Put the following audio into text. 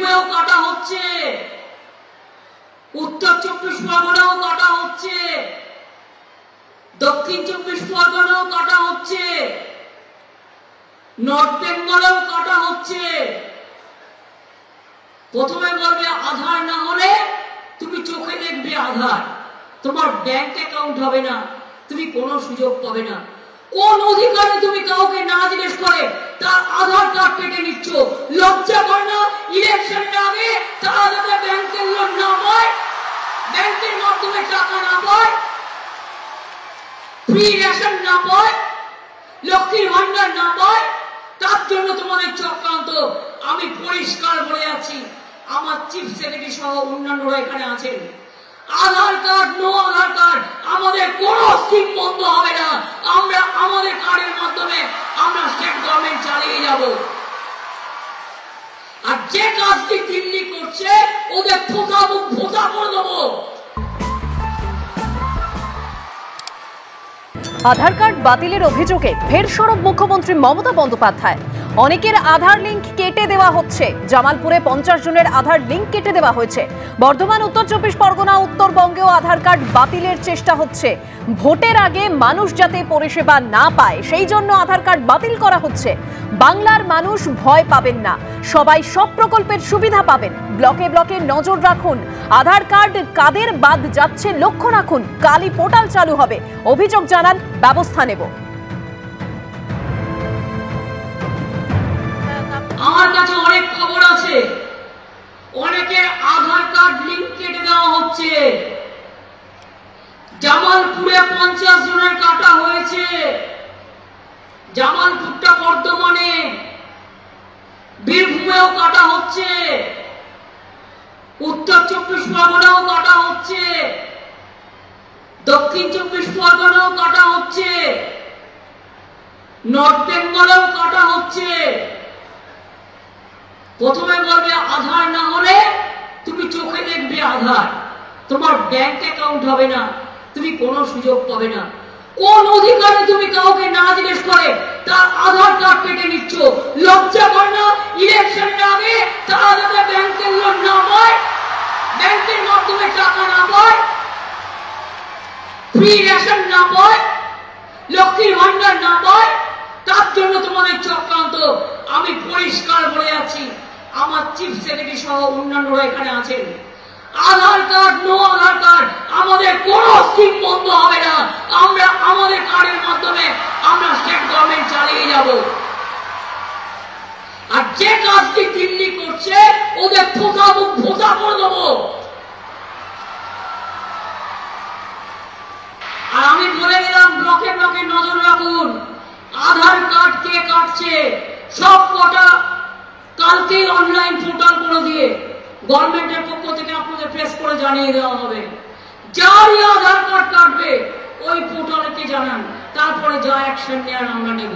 বীরভূমেও কাটা হচ্ছে, উত্তর 24 পরগনাও কাটা হচ্ছে, দক্ষিণ 24 পরগনাও কাটা হচ্ছে, নর্থ বেঙ্গলেও কাটা হচ্ছে। প্রথমে বলবে আধার না হলে তুমি চোখে দেখবে আধার, তোমার ব্যাংক অ্যাকাউন্ট হবে না, তুমি কোনো সুযোগ পাবে না। কোন অধিকারে তুমি কাউকে না জিজ্ঞেস করে তার আধার কার্ড কেটে নিচ্ছ? লজ্জা করে না? ইলেকশনের আগে তারা যাতে ব্যাংকের লোন না পায়, ব্যাংকের মাধ্যমে টাকা না পায়, ফ্রি রেশন না পায়, লক্ষ্মীর ভান্ডার না পায়, তার জন্য তোমাদের চক্রান্ত। আমি পরিষ্কার বলে যাচ্ছি, আমার চিফ সেক্রেটারি সহ অন্যান্যরা এখানে আছেন, আধার কার্ড নো আধার কার্ড আমাদের কোন স্কিম বন্ধ হবে না। আমরা আমাদের কার্ডের মাধ্যমে আমরা স্টেট গভর্নমেন্ট চালিয়ে যাব। আর যে কাজটি দিল্লি করছে ওদের ফোঁটা মুখ ফোঁটা করে দেবো। আধার কার্ড বাতিলের অভিযোগে ফের সরব মুখ্যমন্ত্রী মমতা বন্দ্যোপাধ্যায়। অনেকের আধার লিঙ্ক কেটে দেওয়া হচ্ছে। জামালপুরে 50 জনের আধার লিঙ্ক কেটে দেওয়া হয়েছে। বর্ধমান, উত্তর 24 পরগনা, উত্তরবঙ্গেও আধার কার্ড বাতিলের চেষ্টা হচ্ছে। ভোটের আগে মানুষ যাতে পরিষেবা না পায় সেই জন্য আধার কার্ড বাতিল করা হচ্ছে। বাংলার মানুষ ভয় পাবেন না, সবাই সব প্রকল্পের সুবিধা পাবেন। ব্লকে ব্লকে নজর রাখুন, আধার কার্ড কাদের বাদ যাচ্ছে লক্ষ্য রাখুন। কালই পোর্টাল চালু হবে, অভিযোগ জানান, ব্যবস্থা নেব। আমার কাছে অনেক খবর আছে, অনেকের আধার কার্ড লিঙ্ক কেটে দেওয়া হচ্ছে। জামালপুরে 50 জনের কাটা হয়েছে। জামালপুরটা বর্ধমানে, বীরভূমেও কাটা হচ্ছে, উত্তর 24 পরগনাও কাটা হচ্ছে, দক্ষিণ 24 পরগনাও কাটা হচ্ছে, নর্থ বেঙ্গলেও কাটা হচ্ছে। প্রথমে বলবে আধার না হলে তুমি চোখে দেখবে আধার, তোমার ব্যাংক অ্যাকাউন্ট হবে না, তুমি কোনো সুযোগ পাবে না। কোন অধিকারে তুমি কাউকে না জিজ্ঞেস করে তার আধার কার্ড কেটে নিচ্ছ? লজ্জা করে না? ইলেকশনের আগে তারা যাতে ব্যাংকের লোন না পায়, ব্যাংকের মাধ্যমে টাকা না পায়, ফ্রি রেশন না পায়, লক্ষ্মীর ভান্ডার না পায়, তার জন্য তোমাদের চক্রান্ত। আমি পরিষ্কার বলে যাচ্ছি, আমার চিফ সেক্রেটারি সহ অন্যান্যরা এখানে আছেন, আধার কার্ড নো আধার কার্ড আমাদের কোন স্কিম বন্ধ হবে না। আমরা আমাদের কার্ডের মাধ্যমে আমরা স্টেট গভর্নমেন্ট চালিয়ে যাব। আর যে কাজটি দিল্লি করছে ওদের ফোঁটা মুখ ফোঁটা করে দেবো। আর আমি বলে গেলাম, ব্লকে ব্লকে নজর রাখুন, আধার কার্ড কে কাটছে সব কটা কালকে অনলাইন পোর্টাল করে দিয়ে গভর্নমেন্টের পক্ষ থেকে আপনাদের প্রেস করে জানিয়ে দেওয়া হবে। যারই আধার কার্ড কাটবে ওই পোর্টালকে জানান, তারপরে যা অ্যাকশন নেওয়ার আমরা নেব।